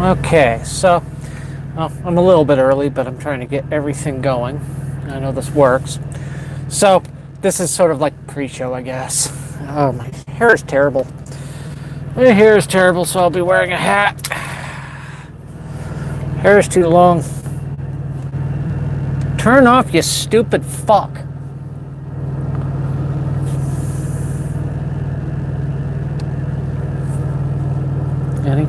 Okay, so well, I'm a little bit early, but I'm trying to get everything going. I know this works. So this is sort of like pre-show, I guess. Oh, my hair is terrible. My hair is terrible, so I'll be wearing a hat. Hair is too long. Turn off, you stupid fuck. Any?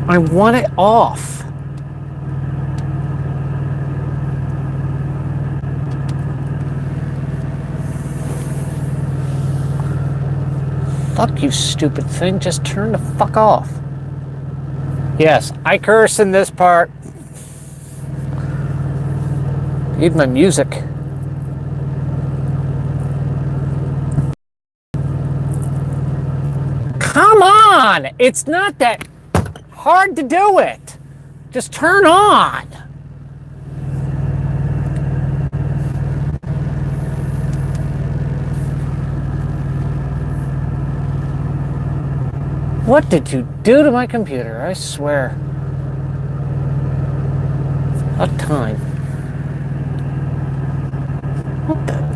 I want it off. Fuck you, stupid thing. Just turn the fuck off. Yes, I curse in this part. Need my music. Come on! It's not that hard to do it. Just turn on. What did you do to my computer? I swear. What time? What the?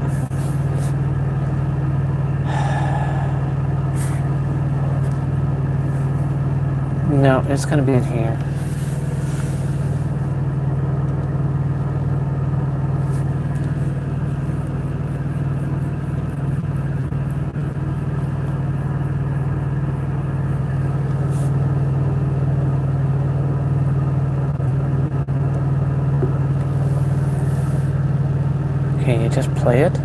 No, it's gonna be in here. Can you just play it?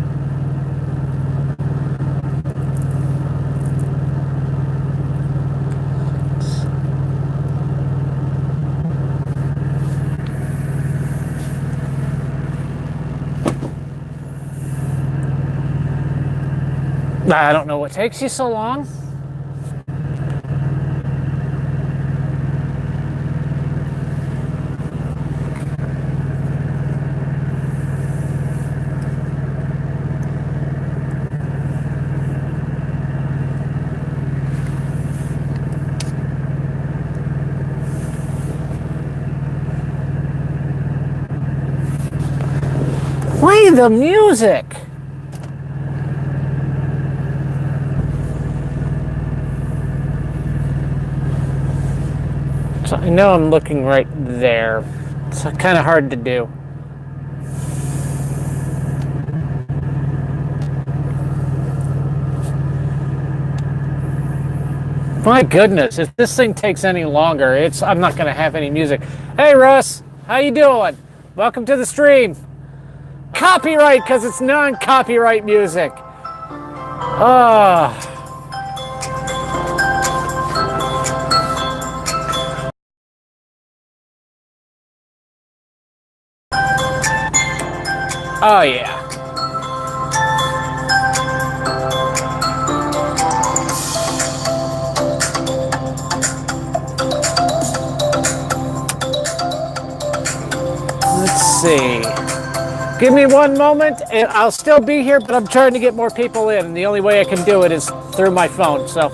I don't know what takes you so long. Play the music. So I know I'm looking right there. It's kind of hard to do. My goodness, if this thing takes any longer, I'm not going to have any music. Hey Russ, how you doing? Welcome to the stream. Copyright, because it's non-copyright music. Oh. Oh yeah. Let's see. Give me one moment and I'll still be here, but I'm trying to get more people in, and the only way I can do it is through my phone, so.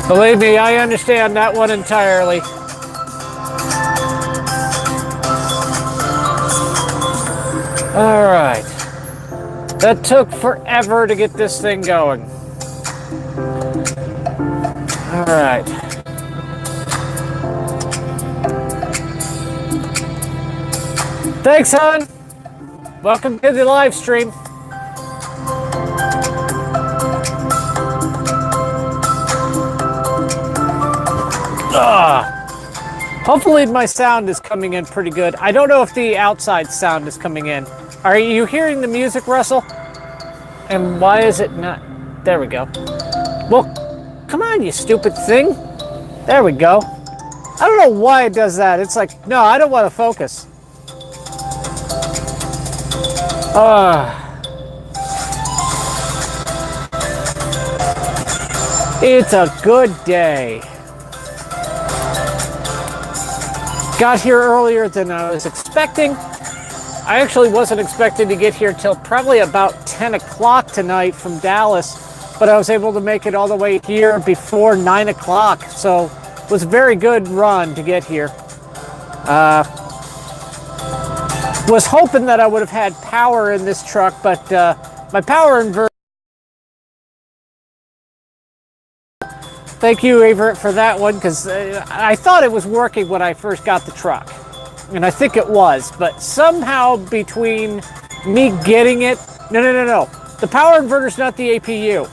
Believe me, I understand that one entirely. All right. That took forever to get this thing going. All right. Thanks, hon. Welcome to the live stream. Hopefully my sound is coming in pretty good. I don't know if the outside sound is coming in. Are you hearing the music, Russell? And why is it not? There we go. Well, come on, you stupid thing. There we go. I don't know why it does that. It's like, no, I don't want to focus. It's a good day. Got here earlier than I was expecting. I actually wasn't expecting to get here till probably about 10 o'clock tonight from Dallas, but I was able to make it all the way here before 9 o'clock, so it was a very good run to get here. Was hoping that I would have had power in this truck, but my power inverter. Thank you, Everett, for that one, because I thought it was working when I first got the truck. And I think it was, but somehow between me getting it... No. The power inverter's not the APU.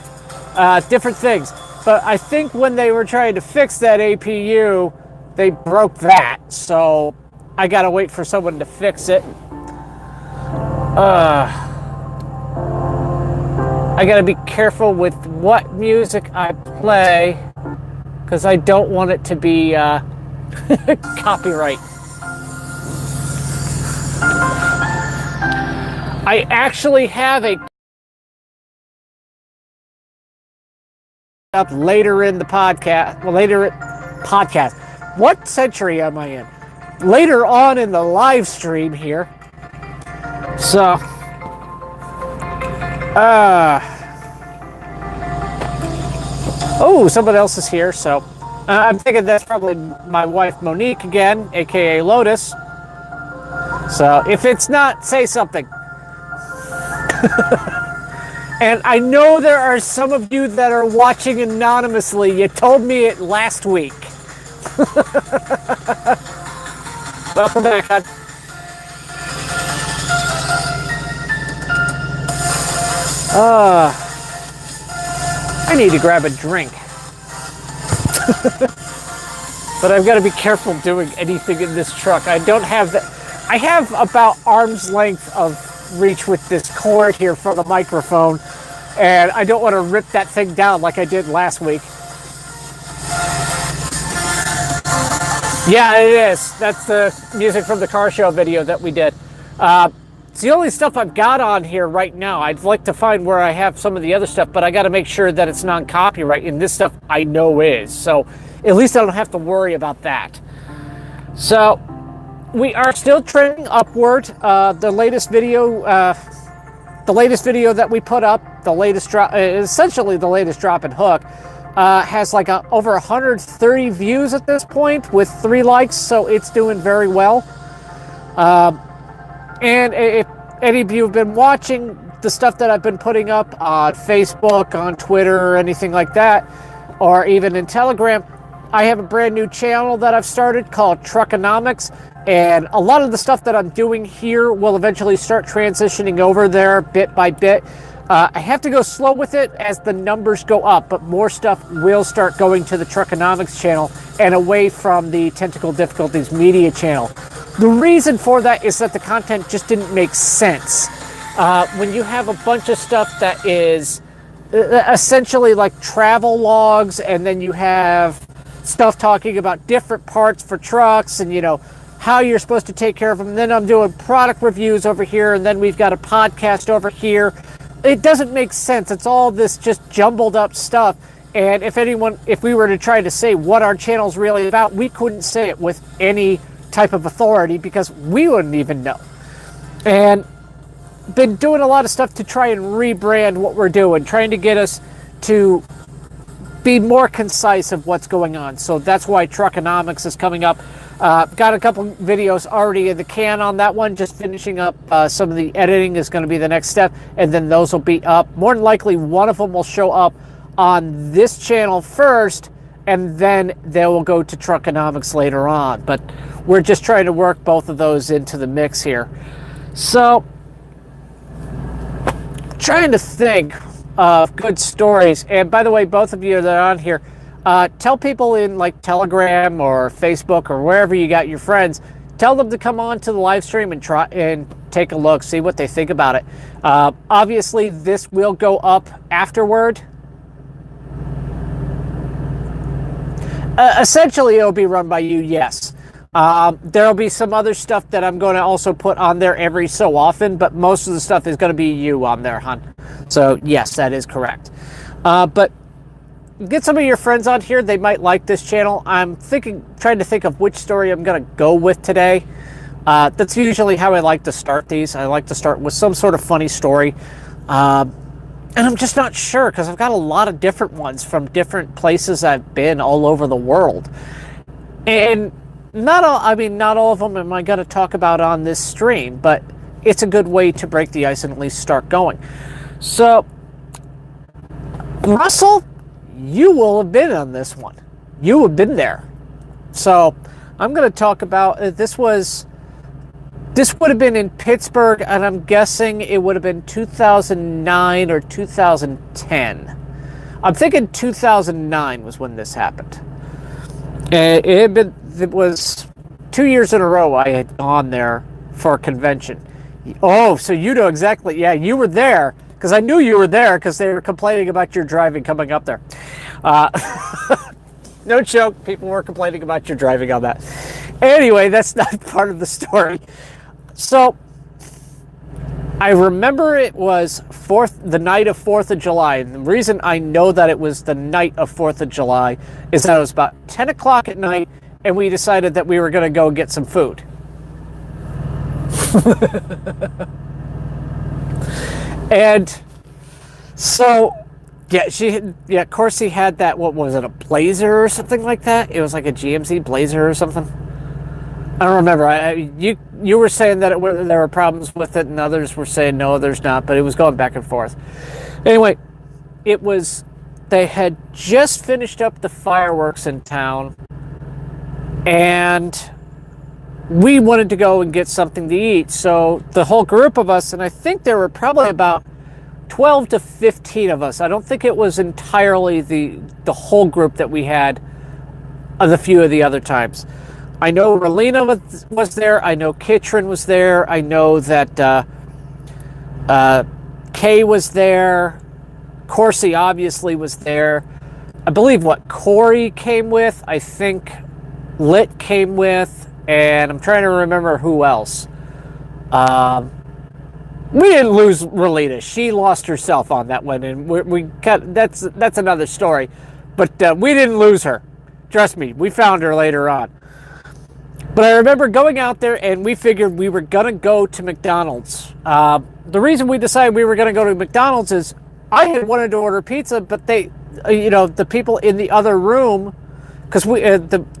Different things. But I think when they were trying to fix that APU, they broke that. So I gotta wait for someone to fix it. I gotta be careful with what music I play, because I don't want it to be copyright. I actually have a up later in the podcast. Well, podcast. What century am I in? Later on in the live stream here. So, oh, someone else is here. So, I'm thinking that's probably my wife Monique again, aka Lotus. So, if it's not, say something. And I know there are some of you that are watching anonymously. You told me it last week. Welcome back, hon. I need to grab a drink. But I've got to be careful doing anything in this truck. I don't have that. I have about arm's length of reach with this cord here for the microphone, and I don't want to rip that thing down like I did last week. Yeah, it is. That's the music from the car show video that we did. It's the only stuff I've got on here right now. I'd like to find where I have some of the other stuff, but I got to make sure that it's non-copyright, and this stuff I know is. So at least I don't have to worry about that. So we are still trending upward. The latest video that we put up, the latest drop, essentially the latest drop and hook, has like over 130 views at this point with 3 likes, so it's doing very well. And if any of you have been watching the stuff that I've been putting up on Facebook, on Twitter, or anything like that, or even in Telegram, I have a brand new channel that I've started called Truckonomics, and a lot of the stuff that I'm doing here will eventually start transitioning over there bit by bit. I have to go slow with it as the numbers go up, but more stuff will start going to the Truckonomics channel and away from the Technical Difficulties Media channel. The reason for that is that the content just didn't make sense. When you have a bunch of stuff that is essentially like travel logs, and then you have stuff talking about different parts for trucks and, you know, how you're supposed to take care of them. And then I'm doing product reviews over here, and then we've got a podcast over here. It doesn't make sense. It's all this just jumbled up stuff. And if we were to try to say what our channel's really about, we couldn't say it with any type of authority because we wouldn't even know. And been doing a lot of stuff to try and rebrand what we're doing, trying to get us to be more concise of what's going on. So that's why Truckonomics is coming up. Got a couple videos already in the can on that one. Just finishing up some of the editing is going to be the next step, and then those will be up. More than likely, one of them will show up on this channel first, and then they will go to Truckonomics later on. But we're just trying to work both of those into the mix here. So, trying to think of good stories. And by the way, both of you that are on here, tell people in like Telegram or Facebook or wherever you got your friends, tell them to come on to the live stream and try and take a look, see what they think about it. Obviously, this will go up afterward. Essentially, it'll be run by you, yes. There'll be some other stuff that I'm going to also put on there every so often, but most of the stuff is going to be you on there, hon. So, yes, that is correct. But get some of your friends on here. They might like this channel. I'm trying to think of which story I'm going to go with today. That's usually how I like to start these. I like to start with some sort of funny story. And I'm just not sure because I've got a lot of different ones from different places I've been all over the world. And not all of them am I going to talk about on this stream, but it's a good way to break the ice and at least start going. So, Russell, you will have been on this one. You have been there. So, I'm going to talk about, this would have been in Pittsburgh, and I'm guessing it would have been 2009 or 2010. I'm thinking 2009 was when this happened. It was 2 years in a row I had gone there for a convention. Oh, so you know exactly. Yeah, you were there, because I knew you were there, because they were complaining about your driving coming up there. No joke, people were complaining about your driving on that. Anyway, that's not part of the story. So, I remember it was the night of 4th of July. And the reason I know that it was the night of 4th of July is that it was about 10 o'clock at night, and we decided that we were going to go get some food. And so, yeah, Corsi had that, what was it, a Blazer or something like that? It was like a GMC Blazer or something. I don't remember. You were saying that there were problems with it, and others were saying no, there's not, but it was going back and forth. Anyway, they had just finished up the fireworks in town, and we wanted to go and get something to eat. So the whole group of us, and I think there were probably about 12 to 15 of us. I don't think it was entirely the whole group that we had the few of the other times. I know Relina was there. I know Kitron was there. I know that Kay was there. Corsi obviously was there. I believe Corey came with. I think Lit came with. And I'm trying to remember who else. We didn't lose Relina. She lost herself on that one. And that's another story. But we didn't lose her. Trust me, we found her later on. But I remember going out there, and we figured we were going to go to McDonald's. The reason we decided we were going to go to McDonald's is I had wanted to order pizza, but the people in the other room, because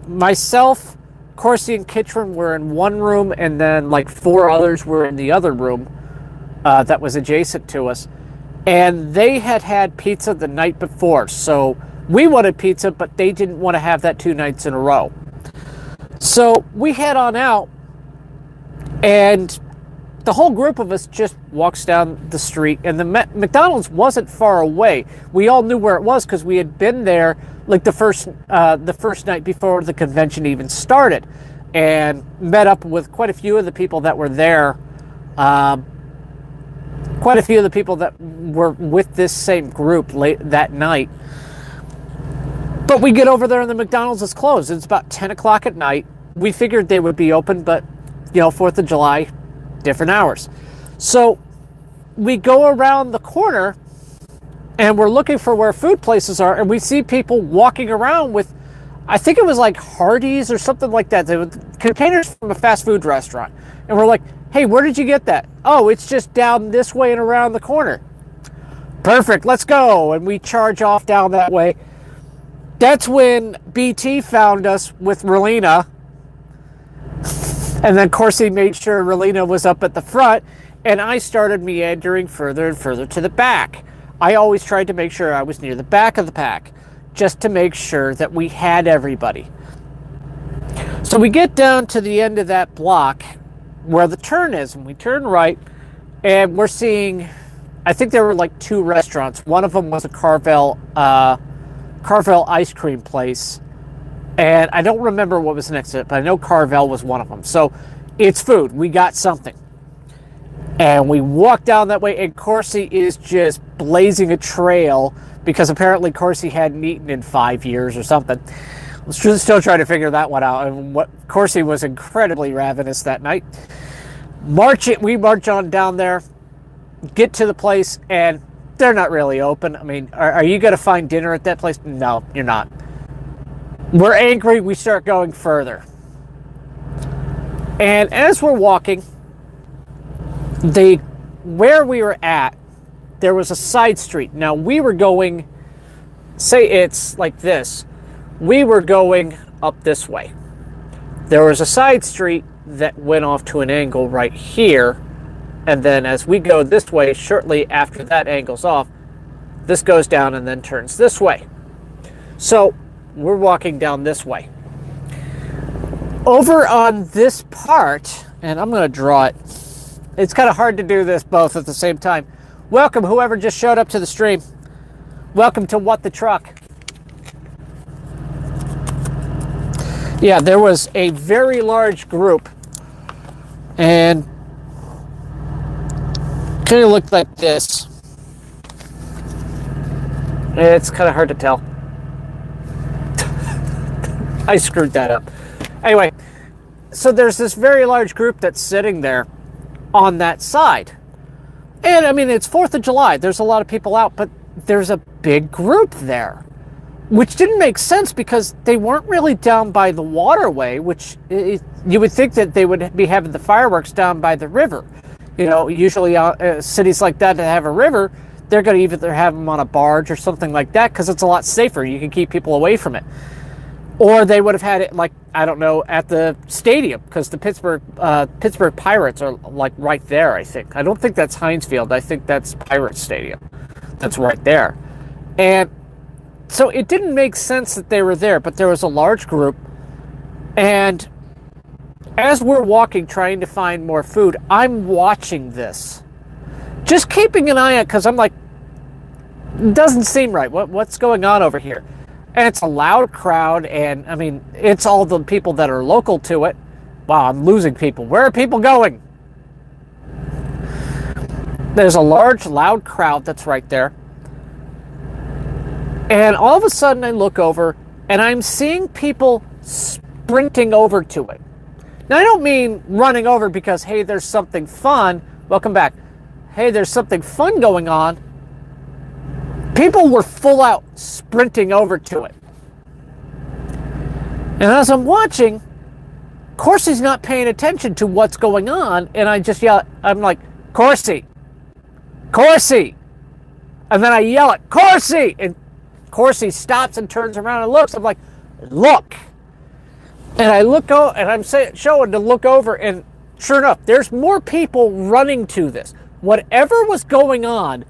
myself, Corsi, and Kitron were in one room, and then like 4 others were in the other room that was adjacent to us. And they had pizza the night before. So we wanted pizza, but they didn't want to have that 2 nights in a row. So we head on out, and the whole group of us just walks down the street, and the McDonald's wasn't far away. We all knew where it was because we had been there like the first night before the convention even started, and met up with quite a few of the people that were there. Quite a few of the people that were with this same group late that night. But we get over there and the McDonald's is closed. It's about 10 o'clock at night. We figured they would be open, but, 4th of July, different hours. So we go around the corner and we're looking for where food places are, and we see people walking around with, I think it was like Hardee's or something like that. They were containers from a fast food restaurant. And we're like, hey, where did you get that? Oh, it's just down this way and around the corner. Perfect, let's go. And we charge off down that way. That's when BT found us with Relina. And then Corsi made sure Relina was up at the front, and I started meandering further and further to the back. I always tried to make sure I was near the back of the pack, just to make sure that we had everybody. So we get down to the end of that block where the turn is, and we turn right, and we're seeing, I think there were like 2 restaurants. One of them was a Carvel ice cream place, and I don't remember what was next to it, but I know Carvel was one of them. So it's food. We got something. And we walk down that way, and Corsi is just blazing a trail because apparently Corsi hadn't eaten in 5 years or something. Still trying to figure that one out. And Corsi was incredibly ravenous that night. We march on down there, get to the place, and they're not really open. I mean, are you going to find dinner at that place? No, you're not. We're angry. We start going further. And as we're walking, where we were at, there was a side street. Now, we were going, say it's like this. We were going up this way. There was a side street that went off to an angle right here. And then as we go this way, shortly after that angle's off, this goes down and then turns this way. So we're walking down this way. Over on this part, and I'm going to draw it. It's kind of hard to do this both at the same time. Welcome, whoever just showed up to the stream. Welcome to What the Truck. Yeah, there was a very large group, and kind of looked like this. It's kind of hard to tell. I screwed that up. Anyway, so there's this very large group that's sitting there on that side. And I mean, it's 4th of July. There's a lot of people out, but there's a big group there, which didn't make sense because they weren't really down by the waterway, which you would think that they would be having the fireworks down by the river. You know, usually cities like that have a river, they're going to either have them on a barge or something like that because it's a lot safer. You can keep people away from it. Or they would have had it, like, I don't know, at the stadium, because the Pittsburgh Pirates are, like, right there, I think. I don't think that's Heinz Field. I think that's Pirates Stadium. That's right there. And so it didn't make sense that they were there, but there was a large group. And as we're walking, trying to find more food, I'm watching this. Just keeping an eye out, because I'm like, it doesn't seem right. What's going on over here? And it's a loud crowd, and I mean, it's all the people that are local to it. Wow, I'm losing people. Where are people going? There's a large, loud crowd that's right there. And all of a sudden I look over, and I'm seeing people sprinting over to it. Now, I don't mean running over because, hey, there's something fun. Welcome back. Hey, there's something fun going on. People were full out sprinting over to it. And as I'm watching, Corsi's not paying attention to what's going on, and I just yell, I'm like, Corsi! Corsi! And then I yell at Corsi! And Corsi stops and turns around and looks. I'm like, look! And I look over, and I'm showing to look over, and sure enough, there's more people running to this. Whatever was going on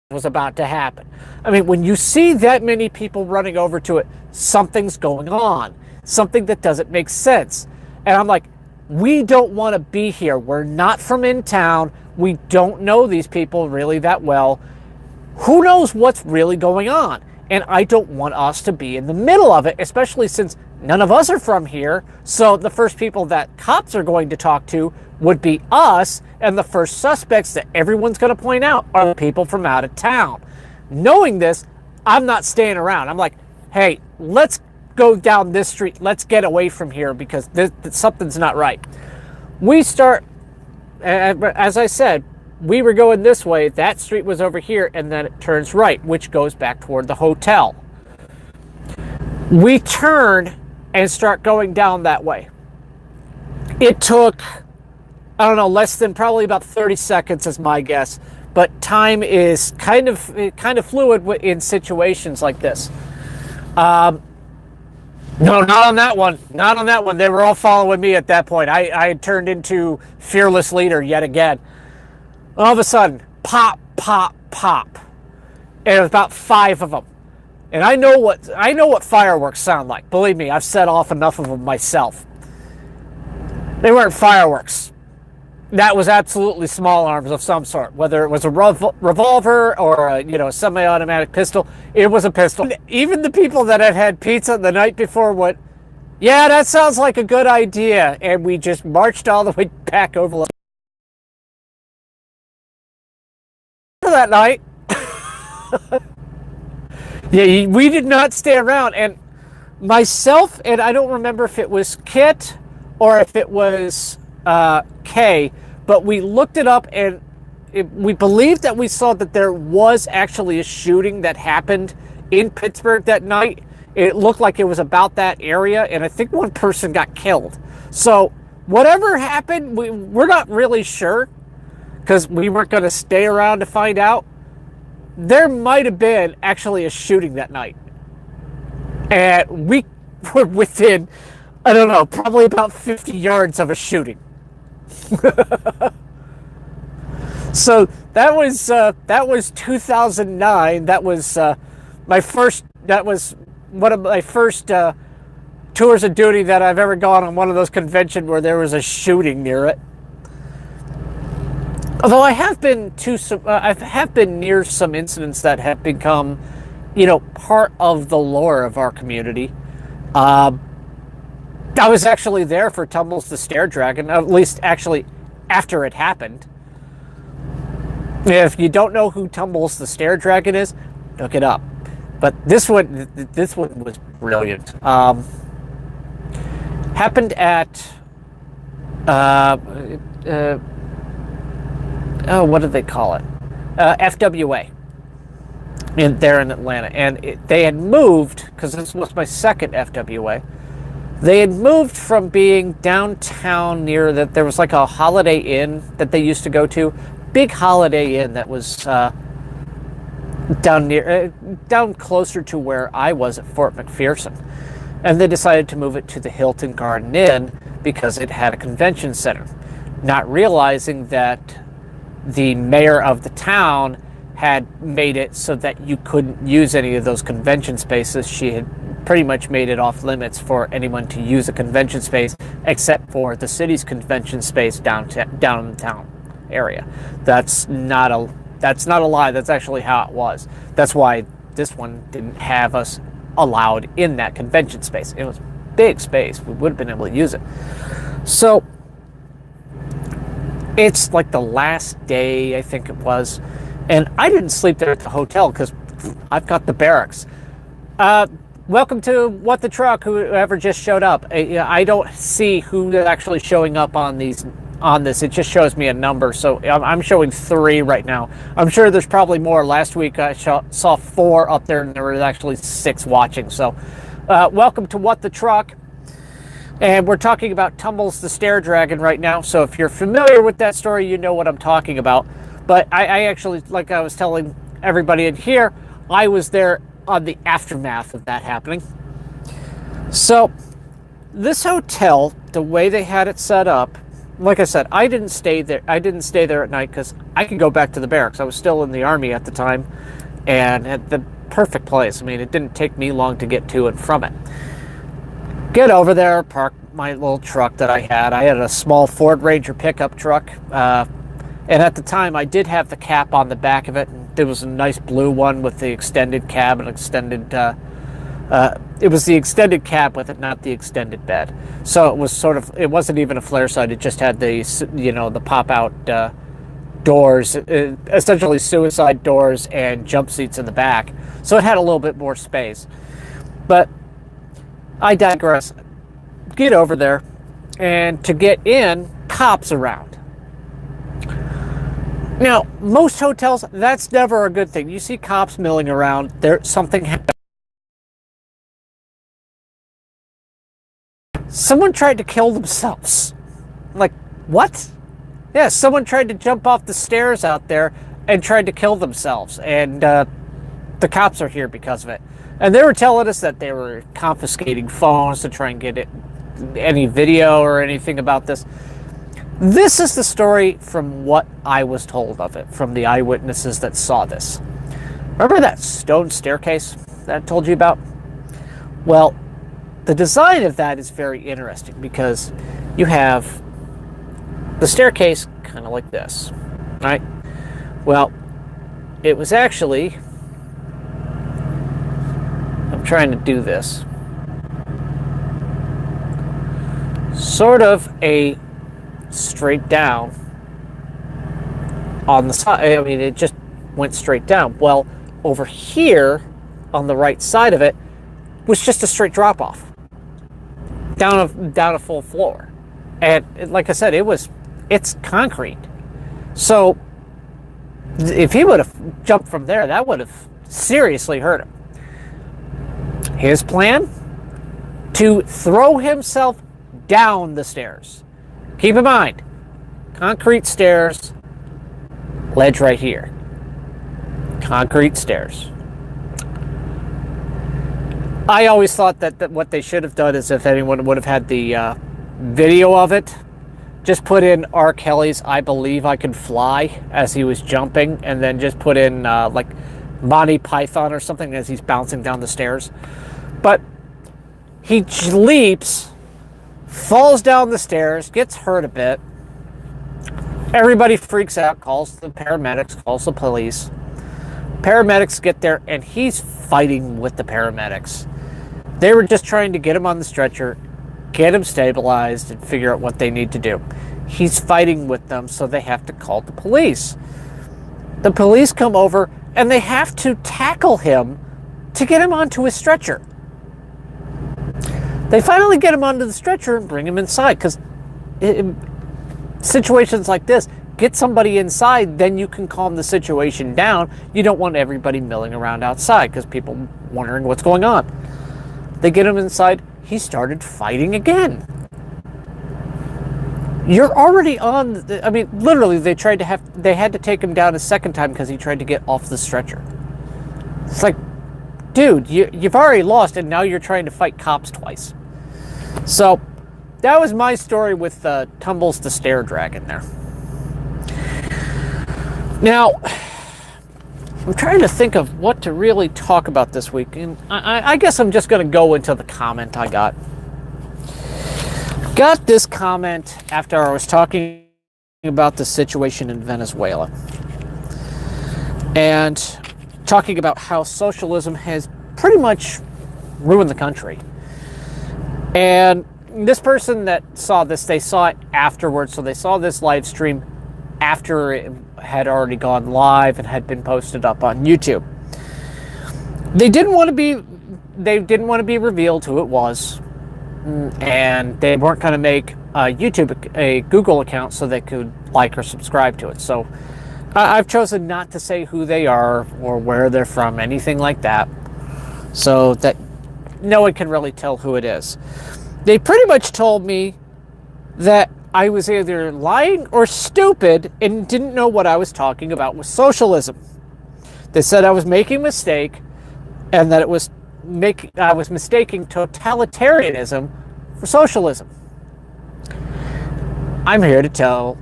was about to happen. I mean, when you see that many people running over to it, something's going on. Something that doesn't make sense. And I'm like, we don't want to be here. We're not from in town. We don't know these people really that well. Who knows what's really going on? And I don't want us to be in the middle of it, especially since none of us are from here. So the first people that cops are going to talk to would be us, and the first suspects that everyone's going to point out are the people from out of town. Knowing this, I'm not staying around. I'm like, hey, let's go down this street. Let's get away from here because something's not right. We start, as I said, we were going this way. That street was over here, and then it turns right, which goes back toward the hotel. We turn and start going down that way. It took, I don't know, less than probably about 30 seconds is my guess. But time is kind of fluid in situations like this. No, not on that one. Not on that one. They were all following me at that point. I had turned into fearless leader yet again. All of a sudden, pop, pop, pop. And it was about 5 of them. And I know what fireworks sound like. Believe me, I've set off enough of them myself. They weren't fireworks. That was absolutely small arms of some sort. Whether it was a revolver or a semi-automatic pistol, it was a pistol. And even the people that had had pizza the night before went, yeah, that sounds like a good idea. And we just marched all the way back over that night. Yeah, we did not stay around. And myself, and I don't remember if it was Kit or if it was Kay, but we looked it up, and we believed that we saw that there was actually a shooting that happened in Pittsburgh that night. It looked like it was about that area, and I think one person got killed. So whatever happened, we're not really sure, because we weren't going to stay around to find out. There might have been actually a shooting that night. And we were within, I don't know, probably about 50 yards of a shooting. So that was 2009. That was my first. That was one of my first tours of duty that I've ever gone on, one of those conventions where there was a shooting near it. Although I have been to some, I have been near some incidents that have become, part of the lore of our community. I was actually there for Tumbles the Dragon, at least actually after it happened. If you don't know who Tumbles the Dragon is, look it up. But this one was brilliant. Happened at what did they call it? FWA. There in Atlanta, and they had moved, because this was my second FWA. They had moved from being downtown near that. There was like a Holiday Inn that they used to go to, big Holiday Inn that was down closer to where I was at Fort McPherson, and they decided to move it to the Hilton Garden Inn because it had a convention center, not realizing that the mayor of the town had made it so that you couldn't use any of those convention spaces. She had pretty much made it off limits for anyone to use a convention space except for the city's convention space down in the town area. That's not a lie. That's actually how it was. That's why this one didn't have us allowed in that convention space. It was big space. We would have been able to use it. So it's like the last day, I think it was, and I didn't sleep there at the hotel because I've got the barracks. Welcome to What the Truck, whoever just showed up. I don't see who is actually showing up on this. It just shows me a number, so I'm showing 3 right now. I'm sure there's probably more. Last week I saw 4 up there, and there were actually 6 watching. So welcome to What the Truck. And we're talking about Tumbles the Dragon right now, so if you're familiar with that story, you know what I'm talking about. But I actually, like I was telling everybody in here, I was there on the aftermath of that happening. So this hotel, the way they had it set up, like I said, I didn't stay there at night because I could go back to the barracks. I was still in the Army at the time, and at the perfect place. I mean, it didn't take me long to get to and from it. Get over there, park my little truck that I had. I had a small Ford Ranger pickup truck, and at the time I did have the cap on the back of it. And there was a nice blue one with the extended cab and extended. It was the extended cab with it, not the extended bed. So it was it wasn't even a flare side. It just had the the pop out doors, essentially suicide doors and jump seats in the back. So it had a little bit more space, but I digress. Get over there, and to get in, cops around. Now, most hotels, that's never a good thing. You see cops milling around, something happened. Someone tried to kill themselves. Like, what? Yeah, someone tried to jump off the stairs out there and tried to kill themselves, and the cops are here because of it. And they were telling us that they were confiscating phones to try and get any video or anything about this. This is the story from what I was told of it, from the eyewitnesses that saw this. Remember that stone staircase that I told you about? Well, the design of that is very interesting because you have the staircase kind of like this, right? Well, it was actually... I'm trying to do this. Sort of a straight down on the side. I mean, it just went straight down. Well, over here, on the right side of it was just a straight drop off down a full floor. And like I said, it's concrete. So if he would have jumped from there, that would have seriously hurt him. His plan? To throw himself down the stairs. Keep in mind, concrete stairs, ledge right here. Concrete stairs. I always thought that what they should have done is, if anyone would have had the video of it, just put in R. Kelly's "I Believe I Can Fly" as he was jumping, and then just put in like Monty Python or something as he's bouncing down the stairs. But he leaps, falls down the stairs, gets hurt a bit. Everybody freaks out, calls the paramedics, calls the police. Paramedics get there, and he's fighting with the paramedics. They were just trying to get him on the stretcher, get him stabilized, and figure out what they need to do. He's fighting with them, so they have to call the police. The police come over, and they have to tackle him to get him onto his stretcher. They finally get him onto the stretcher and bring him inside, because situations like this, get somebody inside, then you can calm the situation down. You don't want everybody milling around outside because people wondering what's going on. They get him inside. He started fighting again. You're already on. Literally, they had to take him down a second time because he tried to get off the stretcher. It's like, dude, you've already lost, and now you're trying to fight cops twice. So that was my story with Tumbles the Dragon there. Now, I'm trying to think of what to really talk about this week, and I guess I'm just going to go into the comment I got. Got this comment after I was talking about the situation in Venezuela and talking about how socialism has pretty much ruined the country. And this person that saw this, they saw it afterwards, so they saw this live stream after it had already gone live and had been posted up on YouTube. They didn't want to be revealed who it was, and they weren't going to make a Google account so they could like or subscribe to it. So I've chosen not to say who they are or where they're from, anything like that, so that no one can really tell who it is. They pretty much told me that I was either lying or stupid and didn't know what I was talking about with socialism. They said I was making a mistake and that I was mistaking totalitarianism for socialism. I'm here to tell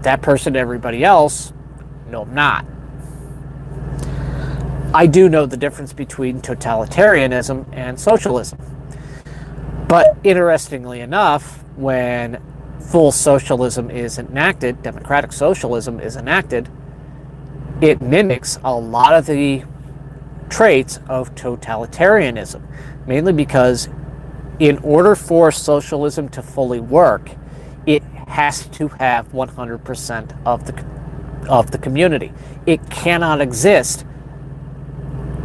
that person and everybody else, no, I'm not. I do know the difference between totalitarianism and socialism. But interestingly enough, when full socialism is enacted, democratic socialism is enacted, it mimics a lot of the traits of totalitarianism, mainly because in order for socialism to fully work, it has to have 100% of the community. It cannot exist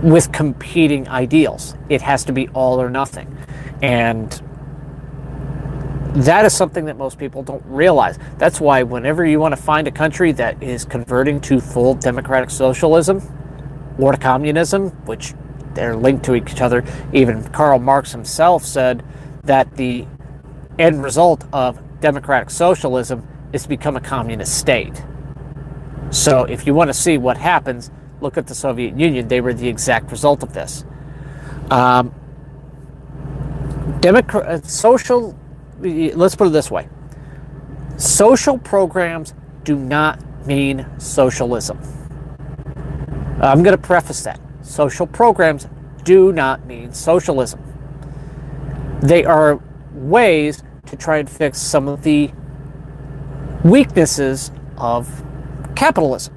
with competing ideals. It has to be all or nothing. And that is something that most people don't realize. That's why whenever you want to find a country that is converting to full democratic socialism or to communism, which they're linked to each other, even Karl Marx himself said that the end result of democratic socialism is to become a communist state. So if you want to see what happens, look at the Soviet Union. They were the exact result of this. Let's put it this way. Social programs do not mean socialism. I'm going to preface that. Social programs do not mean socialism. They are ways to try and fix some of the weaknesses of capitalism.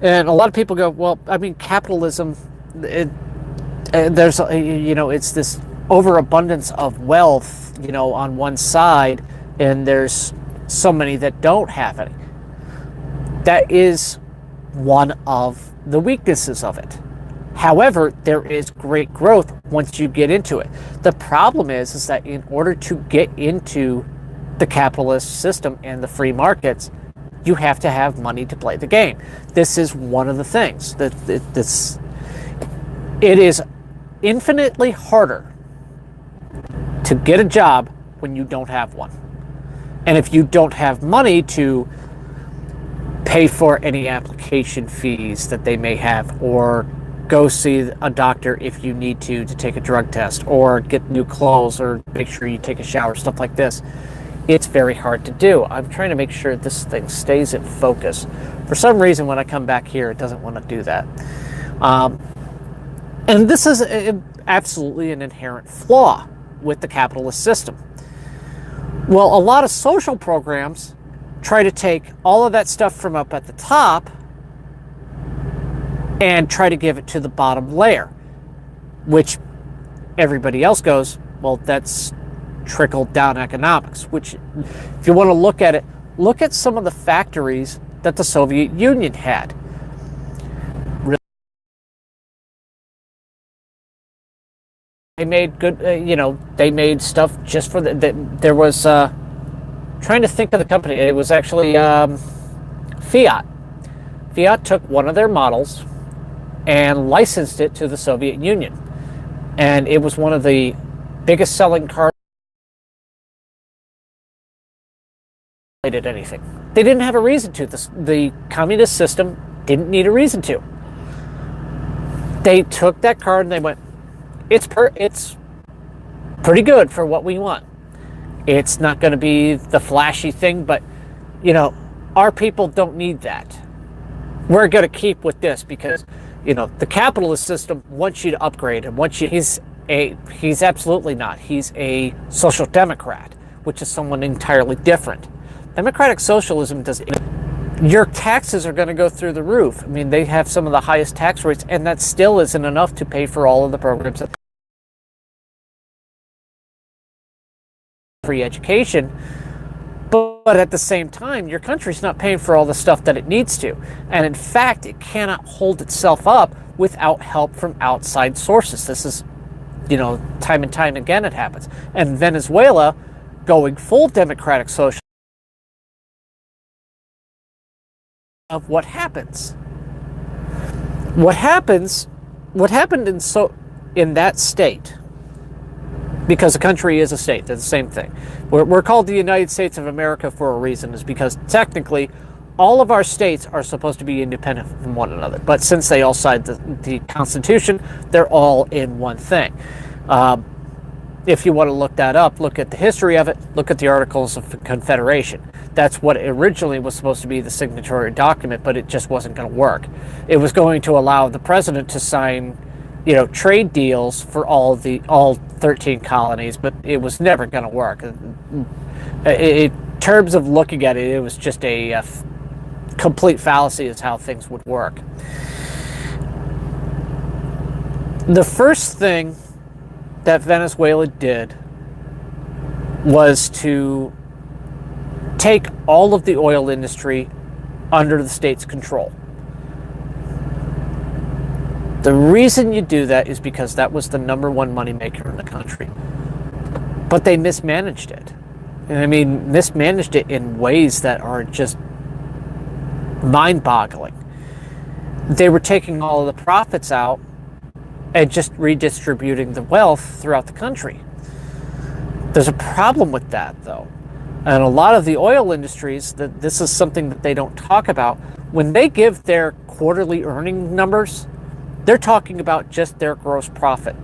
And a lot of people go, well, I mean, capitalism, it's this overabundance of wealth, on one side, and there's so many that don't have any. That is one of the weaknesses of it. However, there is great growth once you get into it. The problem is that in order to get into the capitalist system and the free markets, you have to have money to play the game. This is one of the things that it is infinitely harder to get a job when you don't have one. And if you don't have money to pay for any application fees that they may have, or go see a doctor if you need to take a drug test, or get new clothes, or make sure you take a shower, stuff like this, it's very hard to do. I'm trying to make sure this thing stays in focus. For some reason, when I come back here, it doesn't want to do that. And this is absolutely an inherent flaw with the capitalist system. Well, a lot of social programs try to take all of that stuff from up at the top and try to give it to the bottom layer, which everybody else goes, well, that's trickled down economics, which, if you want to look at it, look at some of the factories that the Soviet Union had. They made good, they made stuff just for there was, trying to think of the company, it was actually Fiat. Fiat took one of their models and licensed it to the Soviet Union. And it was one of the biggest selling cars. They did anything. They didn't have a reason to. The communist system didn't need a reason to. They took that card and they went, it's pretty good for what we want. It's not going to be the flashy thing, but, our people don't need that. We're going to keep with this because, the capitalist system wants you to upgrade, and he's absolutely not. He's a social democrat, which is someone entirely different. Democratic socialism your taxes are going to go through the roof. I mean, they have some of the highest tax rates, and that still isn't enough to pay for all of the programs. Free education, but at the same time, your country's not paying for all the stuff that it needs to. And in fact, it cannot hold itself up without help from outside sources. This is, time and time again it happens. And Venezuela, going full democratic socialism, of what happens. What happened in that state, because a country is a state, they're the same thing. We're called the United States of America for a reason, is because technically all of our states are supposed to be independent from one another. But since they all signed the Constitution, they're all in one thing. If you want to look that up, look at the history of it, look at the Articles of Confederation. That's what originally was supposed to be the signatory document, but it just wasn't going to work. It was going to allow the president to sign, trade deals for all 13 colonies, but it was never going to work. In terms of looking at it, it was just a complete fallacy as how things would work. The first thing that Venezuela did was to take all of the oil industry under the state's control. The reason you do that is because that was the number one moneymaker in the country. But they mismanaged it. And I mean, mismanaged it in ways that are just mind-boggling. They were taking all of the profits out and just redistributing the wealth throughout the country. There's a problem with that, though. And a lot of the oil industries, this is something that they don't talk about. When they give their quarterly earning numbers, they're talking about just their gross profit.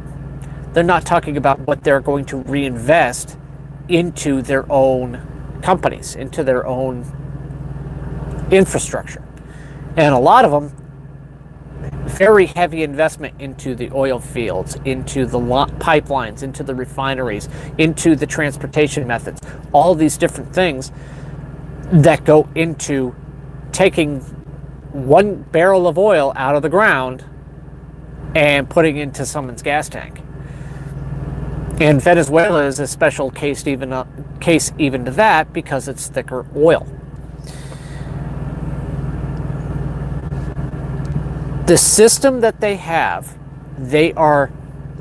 They're not talking about what they're going to reinvest into their own companies, into their own infrastructure. And a lot of them, very heavy investment into the oil fields, into the pipelines, into the refineries, into the transportation methods, all these different things that go into taking one barrel of oil out of the ground and putting it into someone's gas tank. And Venezuela is a special case even to that, because it's thicker oil. The system that they have they are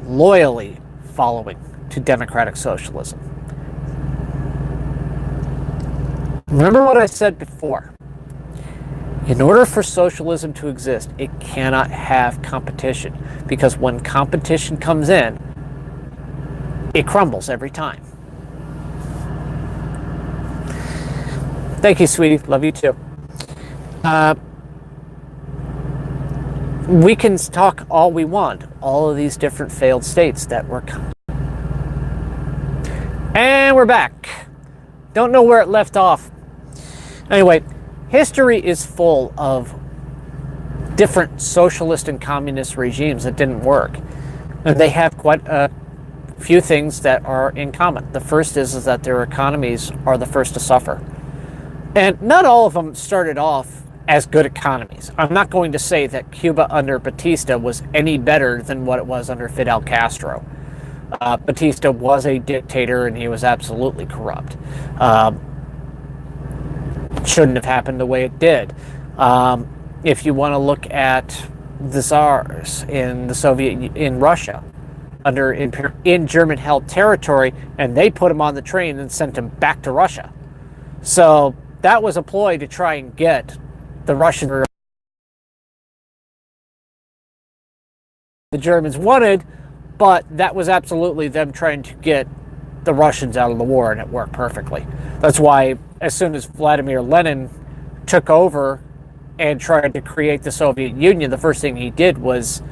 loyally following to democratic socialism. Remember what I said before. In order for socialism to exist, it cannot have competition, because when competition comes in, it crumbles every time. Thank you, sweetie. Love you too. We can talk all we want, all of these different failed states that were. And we're back. Don't know where it left off. Anyway, history is full of different socialist and communist regimes that didn't work. And they have quite a few things that are in common. The first is that their economies are the first to suffer. And not all of them started off as good economies. I'm not going to say that Cuba under Batista was any better than what it was under Fidel Castro. Batista was a dictator and he was absolutely corrupt. Shouldn't have happened the way it did. If you want to look at the czars in Russia, in German-held territory, and they put him on the train and sent him back to Russia. So that was a ploy to try and get the Russian. The Germans wanted, but that was absolutely them trying to get the Russians out of the war, and it worked perfectly. That's why as soon as Vladimir Lenin took over and tried to create the Soviet Union, the first thing he did was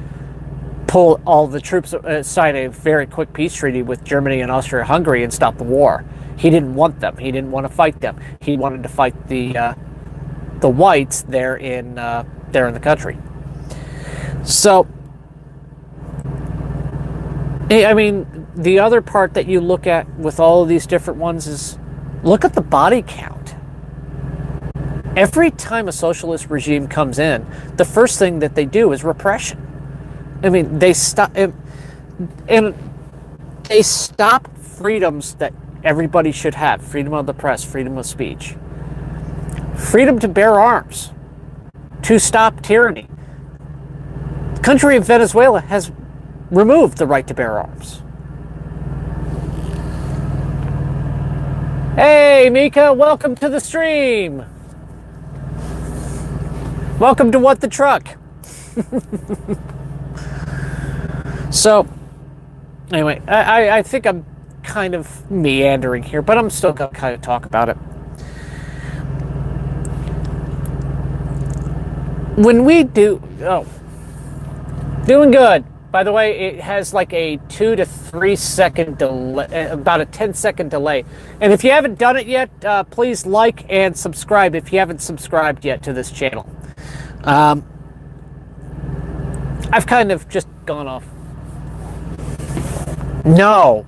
pull all the troops, sign a very quick peace treaty with Germany and Austria-Hungary and stop the war. He didn't want them. He didn't want to fight them. He wanted to fight the whites there in the country. So, I mean, the other part that you look at with all of these different ones is look at the body count. Every time a socialist regime comes in, the first thing that they do is repression. I mean, they stop and they stop freedoms that everybody should have: freedom of the press, freedom of speech, freedom to bear arms, to stop tyranny. The country of Venezuela has removed the right to bear arms. Hey, Mika, welcome to the stream. Welcome to What the Truck. So, anyway, I think I'm kind of meandering here, but I'm still going to kind of talk about it. When we do... Oh. Doing good. By the way, it has like a 2 to 3 second delay, about a 10-second delay. And if you haven't done it yet, please like and subscribe if you haven't subscribed yet to this channel. I've kind of just gone off. No,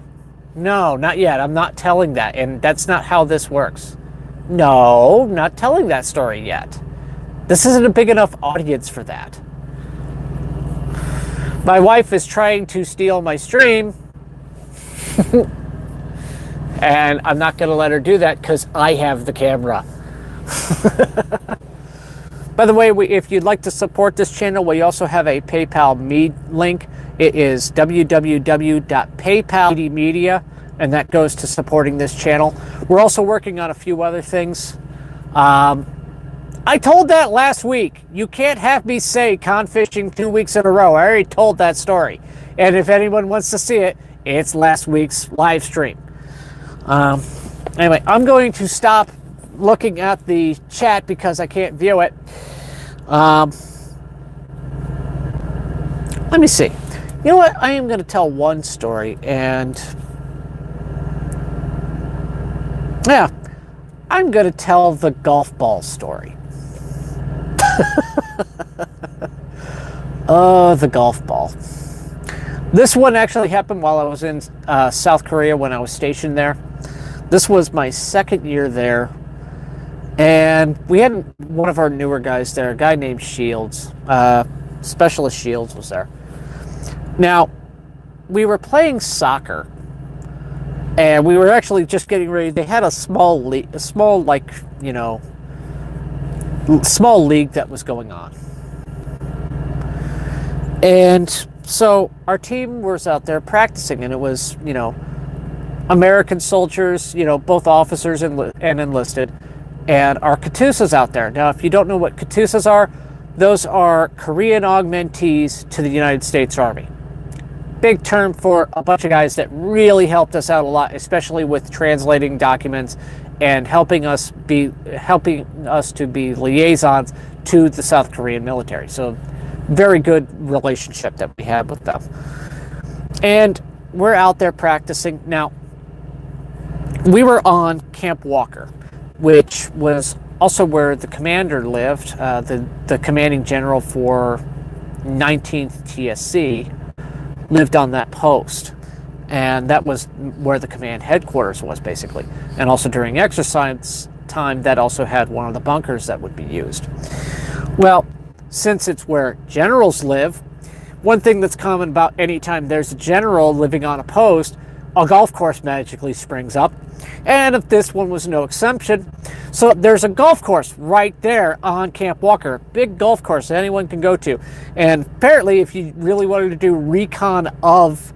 not yet. I'm not telling that, and that's not how this works. No, not telling that story yet. This isn't a big enough audience for that. My wife is trying to steal my stream, and I'm not going to let her do that because I have the camera. By the way, if you'd like to support this channel, we also have a PayPal Me link. It is www.paypal.media, and that goes to supporting this channel. We're also working on a few other things. I told that last week. You can't have me say con fishing 2 weeks in a row. I already told that story. And if anyone wants to see it, it's last week's live stream. Anyway, I'm going to stop looking at the chat because I can't view it. Let me see. You know what? I am going to tell one story, and yeah, I'm going to tell the golf ball story. Oh, the golf ball. This one actually happened while I was in South Korea when I was stationed there. This was my second year there. And we had one of our newer guys there, a guy named Shields. Specialist Shields was there. Now, we were playing soccer. And we were actually just getting ready. They had a small league that was going on. And So our team was out there practicing, and it was, American soldiers, both officers and enlisted, and our Katusas out there. Now, if you don't know what Katusas are, those are Korean augmentees to the United States Army. Big term for a bunch of guys that really helped us out a lot, especially with translating documents and helping us to be liaisons to the South Korean military. So very good relationship that we had with them. And we're out there practicing. Now, we were on Camp Walker, which was also where the commander lived, the commanding general for 19th TSC lived on that post. And that was where the command headquarters was, basically. And also during exercise time, that also had one of the bunkers that would be used. Well, since it's where generals live, one thing that's common about any time there's a general living on a post, a golf course magically springs up. And if this one was no exception, so there's a golf course right there on Camp Walker, big golf course that anyone can go to. And apparently, if you really wanted to do recon of,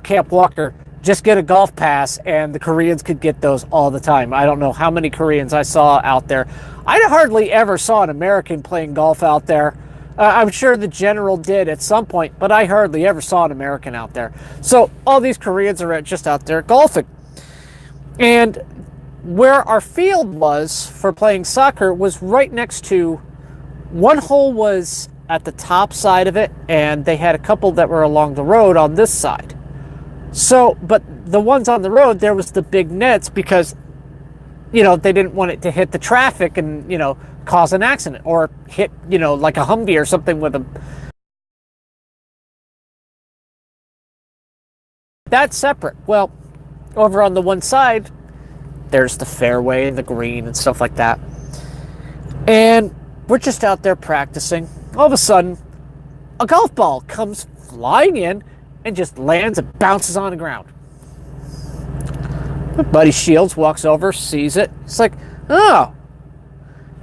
Camp Walker, just get a golf pass, and the Koreans could get those all the time. I don't know how many Koreans I saw out there. I hardly ever saw an American playing golf out there. I'm sure the general did at some point, but I hardly ever saw an American out there. So all these Koreans are just out there golfing. And where our field was for playing soccer was right next to, one hole was at the top side of it, and they had a couple that were along the road on this side. So, but the ones on the road, there was the big nets because, they didn't want it to hit the traffic and, cause an accident or hit, like a Humvee or something with a... That's separate. Well, over on the one side, there's the fairway and the green and stuff like that. And we're just out there practicing. All of a sudden, a golf ball comes flying in and just lands and bounces on the ground. My buddy Shields walks over, sees it. It's like, oh.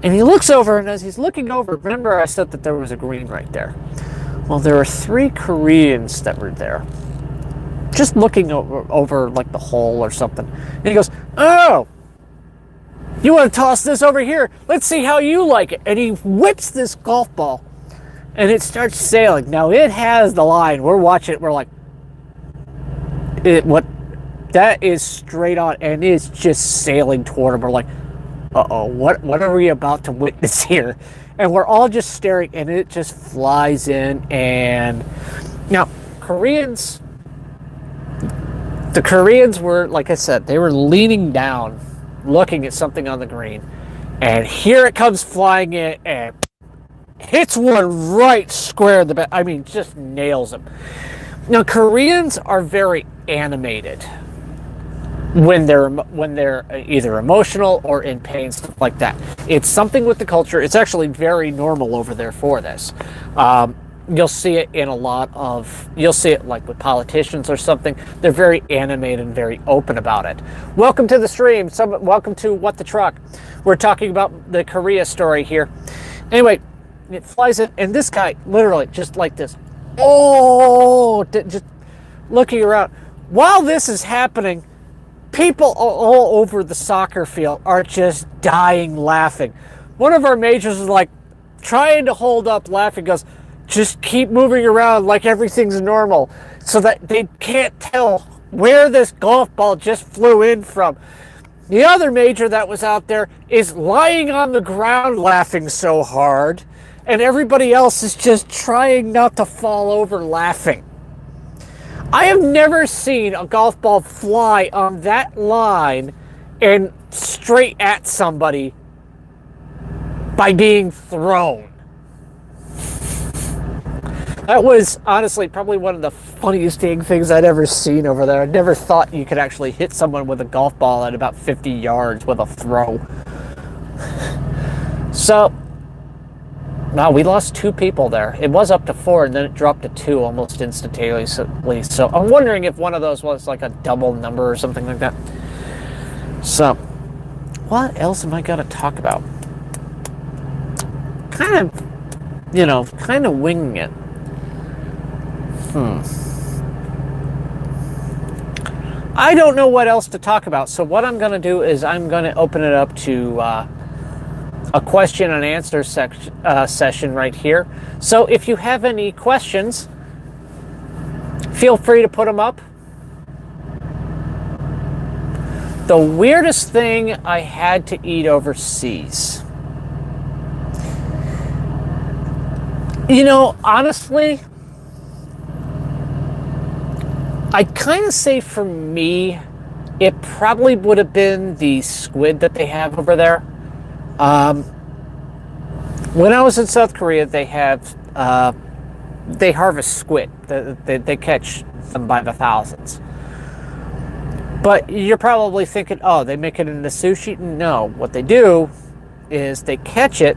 And he looks over, and as he's looking over, remember I said that there was a green right there. Well, there were 3 Koreans that were there, just looking over like the hole or something. And he goes, oh, you want to toss this over here? Let's see how you like it. And he whips this golf ball, and it starts sailing. Now, it has the line. We're watching it. We're like, what? That is straight on, and it's just sailing toward him. We're like, uh-oh, what are we about to witness here? And we're all just staring, and it just flies in. And now, the Koreans were, like I said, they were leaning down, looking at something on the green. And here it comes flying in, and hits one right square in the back. I mean, just nails him. Now, Koreans are very animated when they're either emotional or in pain, stuff like that. It's something with the culture. It's actually very normal over there for this. You'll see it in you'll see it like with politicians or something. They're very animated and very open about it. Welcome to the stream. Welcome to What the Truck. We're talking about the Korea story here. Anyway, it flies in, and this guy literally just like this. Oh, just looking around. While this is happening, people all over the soccer field are just dying laughing. One of our majors is like trying to hold up laughing, goes, just keep moving around like everything's normal, so that they can't tell where this golf ball just flew in from. The other major that was out there is lying on the ground laughing so hard, and everybody else is just trying not to fall over laughing. I have never seen a golf ball fly on that line and straight at somebody by being thrown. That was honestly probably one of the funniest things I'd ever seen over there. I never thought you could actually hit someone with a golf ball at about 50 yards with a throw. So, now we lost 2 people there. It was up to 4, and then it dropped to 2 almost instantaneously. So I'm wondering if one of those was like a double number or something like that. So, what else am I going to talk about? Kind of winging it. I don't know what else to talk about, so what I'm going to do is I'm going to open it up to a question and answer session right here. So if you have any questions, feel free to put them up. The weirdest thing I had to eat overseas. You know, honestly, I'd kind of say for me, it probably would have been the squid that they have over there. When I was in South Korea, they harvest squid. They catch them by the thousands. But you're probably thinking, oh, they make it into sushi? No, what they do is they catch it,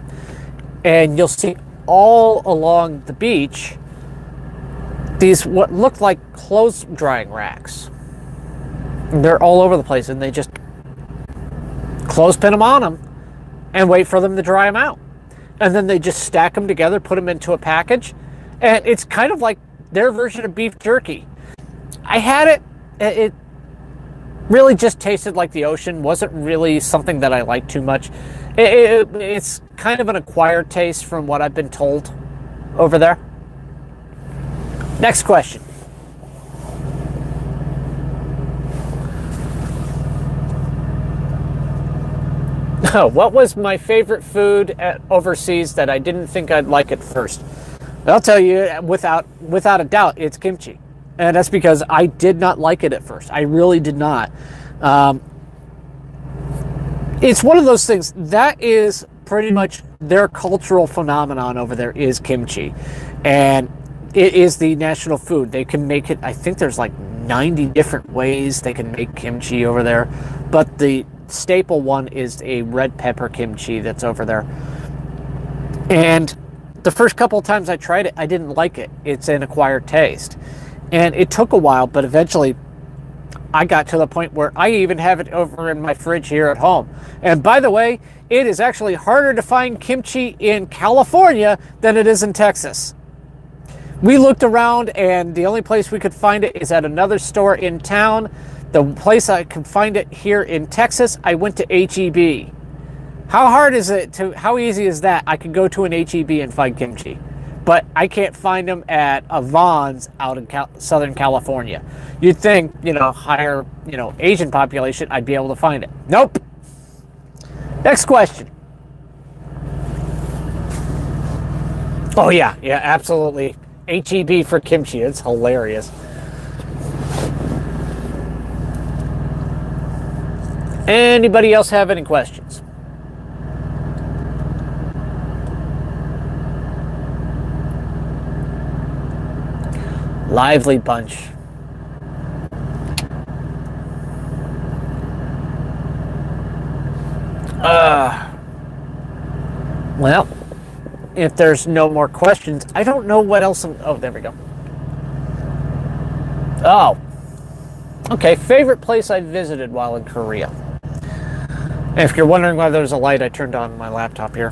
and you'll see all along the beach these what look like clothes drying racks. They're all over the place, and they just clothespin them on them and wait for them to dry them out. And then they just stack them together, put them into a package, and it's kind of like their version of beef jerky. I had it. It really just tasted like the ocean. Wasn't really something that I liked too much. It's kind of an acquired taste from what I've been told over there. Next question. What was my favorite food overseas that I didn't think I'd like at first? I'll tell you, without a doubt, it's kimchi. And that's because I did not like it at first. I really did not. It's one of those things that is pretty much their cultural phenomenon over there is kimchi. And it is the national food. They can make it, I think there's like 90 different ways they can make kimchi over there. But the staple one is a red pepper kimchi that's over there. And the first couple of times I tried it, I didn't like it. It's an acquired taste. And it took a while, but eventually I got to the point where I even have it over in my fridge here at home. And by the way, it is actually harder to find kimchi in California than it is in Texas. We looked around, and the only place we could find it is at another store in town. The place I could find it here in Texas, I went to H-E-B. How easy is that? I could go to an H-E-B and find kimchi. But I can't find them at a Vons out in Southern California. You'd think, higher, Asian population, I'd be able to find it. Nope. Next question. Oh, yeah, absolutely. H-E-B for kimchi. It's hilarious. Anybody else have any questions? Lively bunch. Well, if there's no more questions, I don't know what else. Oh, there we go. Oh. Okay, favorite place I visited while in Korea. If you're wondering why there's a light, I turned on my laptop here.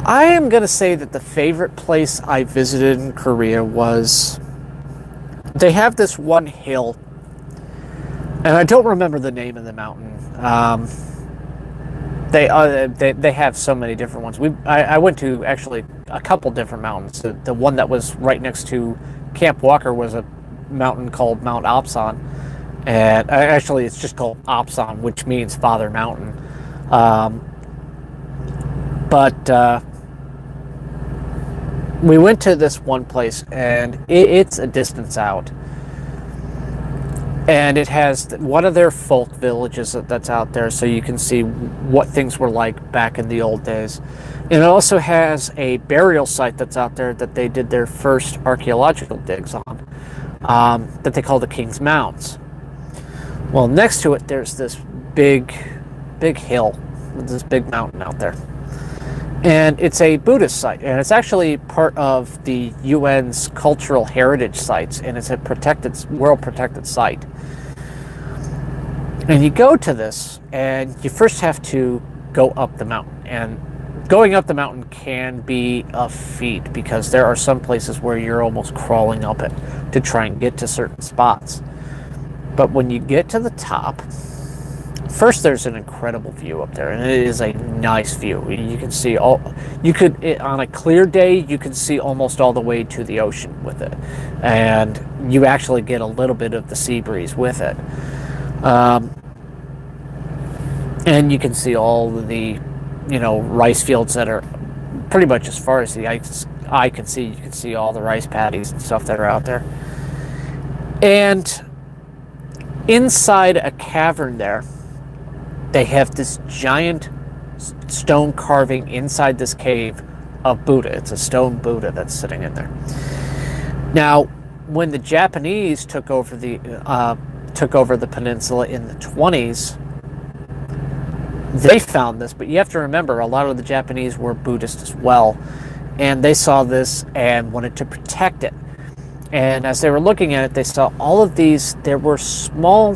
I am going to say that the favorite place I visited in Korea was... They have this one hill, and I don't remember the name of the mountain. They have so many different ones. I went to actually a couple different mountains. The one that was right next to Camp Walker was a mountain called Mount Opsan, and actually it's just called Opsan, which means Father Mountain. But we went to this one place, and it's a distance out. And it has one of their folk villages that's out there, so you can see what things were like back in the old days. And it also has a burial site that's out there that they did their first archaeological digs on, that they call the King's Mounds. Well, next to it, there's this big hill, this big mountain out there. And it's a Buddhist site, and it's actually part of the UN's cultural heritage sites, and it's a world protected site. And you go to this, and you first have to go up the mountain, and going up the mountain can be a feat because there are some places where you're almost crawling up it to try and get to certain spots. But when you get to the top, first there's an incredible view up there, and it is a nice view. You can see on a clear day, you can see almost all the way to the ocean with it. And you actually get a little bit of the sea breeze with it. And you can see all the, rice fields that are pretty much as far as the eye can see. You can see all the rice paddies and stuff that are out there. And inside a cavern there, they have this giant stone carving inside this cave of Buddha. It's a stone Buddha that's sitting in there. Now, when the Japanese took over the peninsula in the 20s, they found this, but you have to remember, a lot of the Japanese were Buddhist as well, and they saw this and wanted to protect it. And as they were looking at it, they saw all of these, there were small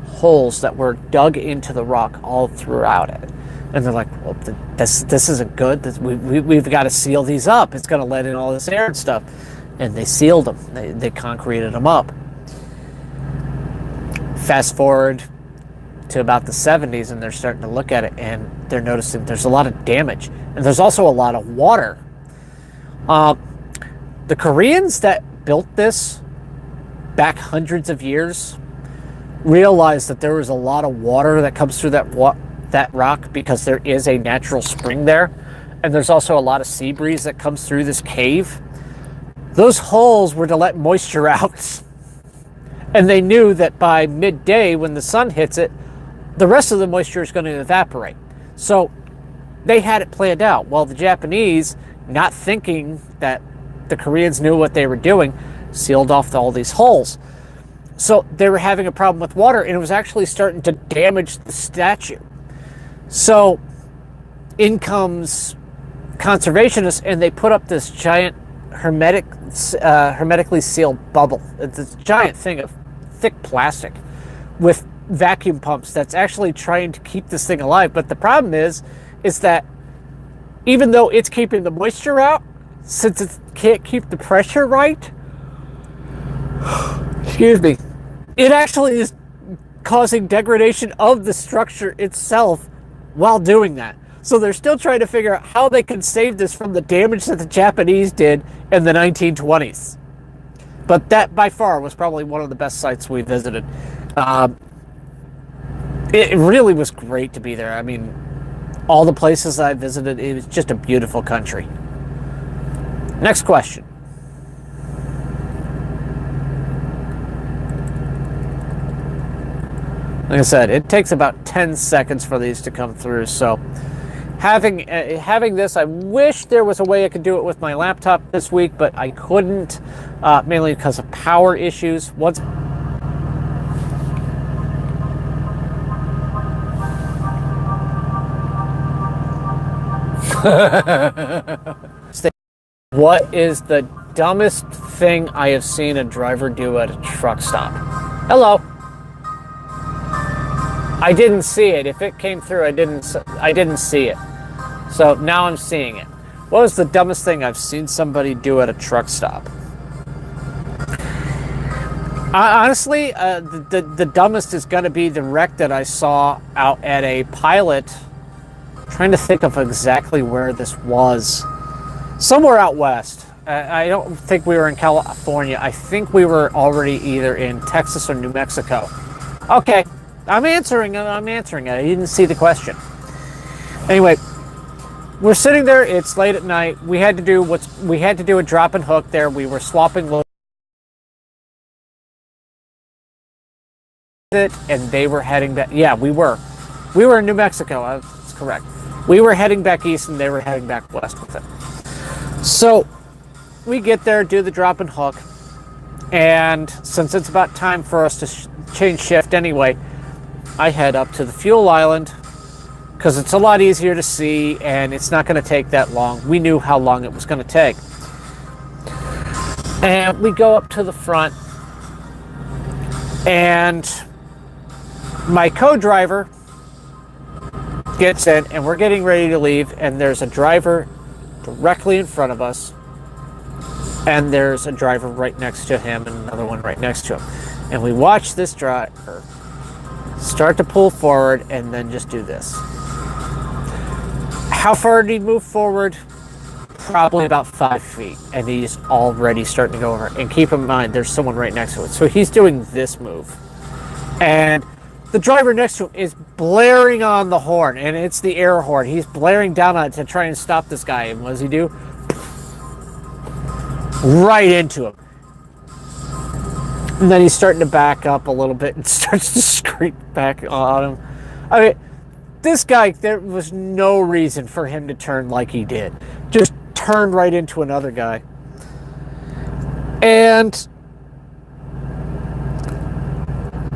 holes that were dug into the rock all throughout it. And they're like, well, this isn't good. We've got to seal these up. It's going to let in all this air and stuff. And they sealed them. They concreted them up. Fast forward to about the 70s, and they're starting to look at it, and they're noticing there's a lot of damage. And there's also a lot of water. The Koreans that built this back hundreds of years realized that there was a lot of water that comes through that rock because there is a natural spring there, and there's also a lot of sea breeze that comes through this cave. Those holes were to let moisture out, and they knew that by midday when the sun hits it, the rest of the moisture is going to evaporate. So they had it planned out. While the Japanese, not thinking that the Koreans knew what they were doing, sealed off all these holes. So they were having a problem with water, and it was actually starting to damage the statue. So in comes conservationists, and they put up this giant hermetically sealed bubble. It's this giant thing of thick plastic with vacuum pumps that's actually trying to keep this thing alive. But the problem is that even though it's keeping the moisture out, since it can't keep the pressure right, excuse me, it actually is causing degradation of the structure itself while doing that. So they're still trying to figure out how they can save this from the damage that the Japanese did in the 1920s. But that by far was probably one of the best sites we visited. It really was great to be there. I mean, all the places I visited, it was just a beautiful country. Next question. Like I said, it takes about 10 seconds for these to come through. So having this, I wish there was a way I could do it with my laptop this week, but I couldn't, mainly because of power issues. What is the dumbest thing I have seen a driver do at a truck stop? Hello. I didn't see it. If it came through, I didn't see it. So now I'm seeing it. What was the dumbest thing I've seen somebody do at a truck stop? Honestly, the dumbest is going to be the wreck that I saw out at a pilot. Trying to think of exactly where this was. Somewhere out west. I don't think we were in California. I think we were already either in Texas or New Mexico. Okay, I'm answering it. I didn't see the question. Anyway, we're sitting there. It's late at night. We had to do a drop and hook there. We were swapping loads. And they were heading back. Yeah, we were in New Mexico. That's correct. We were heading back east, and they were heading back west with it. So we get there, do the drop and hook, and since it's about time for us to change shift anyway, I head up to the fuel island because it's a lot easier to see, and it's not going to take that long. We knew how long it was going to take. And we go up to the front, and my co-driver gets in, and we're getting ready to leave, and there's a driver directly in front of us, and there's a driver right next to him and another one right next to him. And we watch this driver start to pull forward and then just do this. How far did he move forward? Probably about 5 feet, and he's already starting to go over. And keep in mind, there's someone right next to it. So he's doing this move. And the driver next to him is blaring on the horn, and it's the air horn. He's blaring down on it to try and stop this guy. And what does he do? Right into him. And then he's starting to back up a little bit and starts to scream back on him. I mean, this guy, there was no reason for him to turn like he did. Just turned right into another guy. And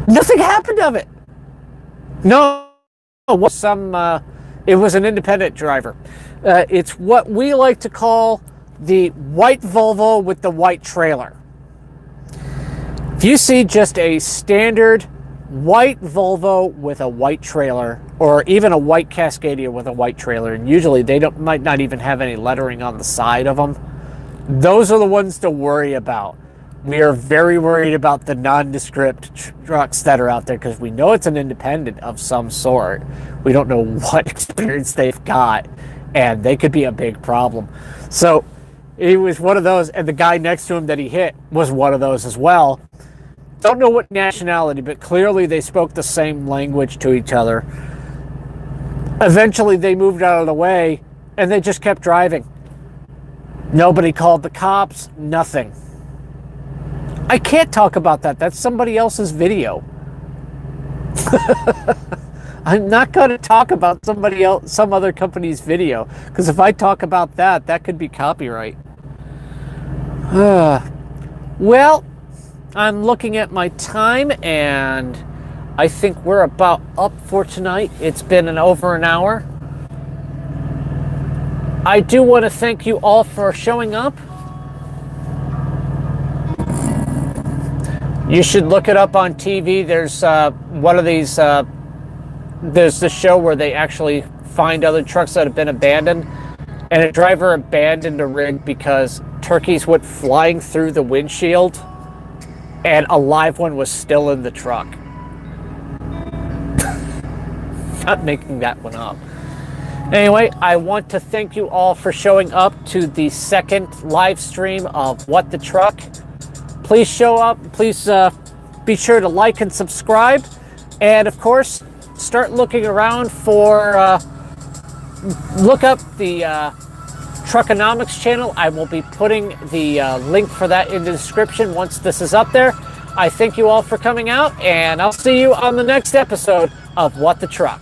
nothing happened of it. No, it was an independent driver. It's what we like to call the white Volvo with the white trailer. If you see just a standard white Volvo with a white trailer, or even a white Cascadia with a white trailer, and usually they might not even have any lettering on the side of them, those are the ones to worry about. We are very worried about the nondescript trucks that are out there because we know it's an independent of some sort. We don't know what experience they've got, and they could be a big problem. So he was one of those, and the guy next to him that he hit was one of those as well. Don't know what nationality, but clearly they spoke the same language to each other. Eventually they moved out of the way, and they just kept driving. Nobody called the cops, nothing. I can't talk about that. That's somebody else's video. I'm not going to talk about some other company's video, because if I talk about that, that could be copyright. Well, I'm looking at my time, and I think we're about up for tonight. It's been over an hour. I do want to thank you all for showing up. You should look it up on TV. There's one of these, there's the show where they actually find other trucks that have been abandoned, and a driver abandoned a rig because turkeys went flying through the windshield, and a live one was still in the truck. Not making that one up. Anyway, I want to thank you all for showing up to the second live stream of What the Truck. Please show up. Please be sure to like and subscribe. And of course, start looking around for, look up the Truckonomics channel. I will be putting the link for that in the description once this is up there. I thank you all for coming out, and I'll see you on the next episode of What the Truck.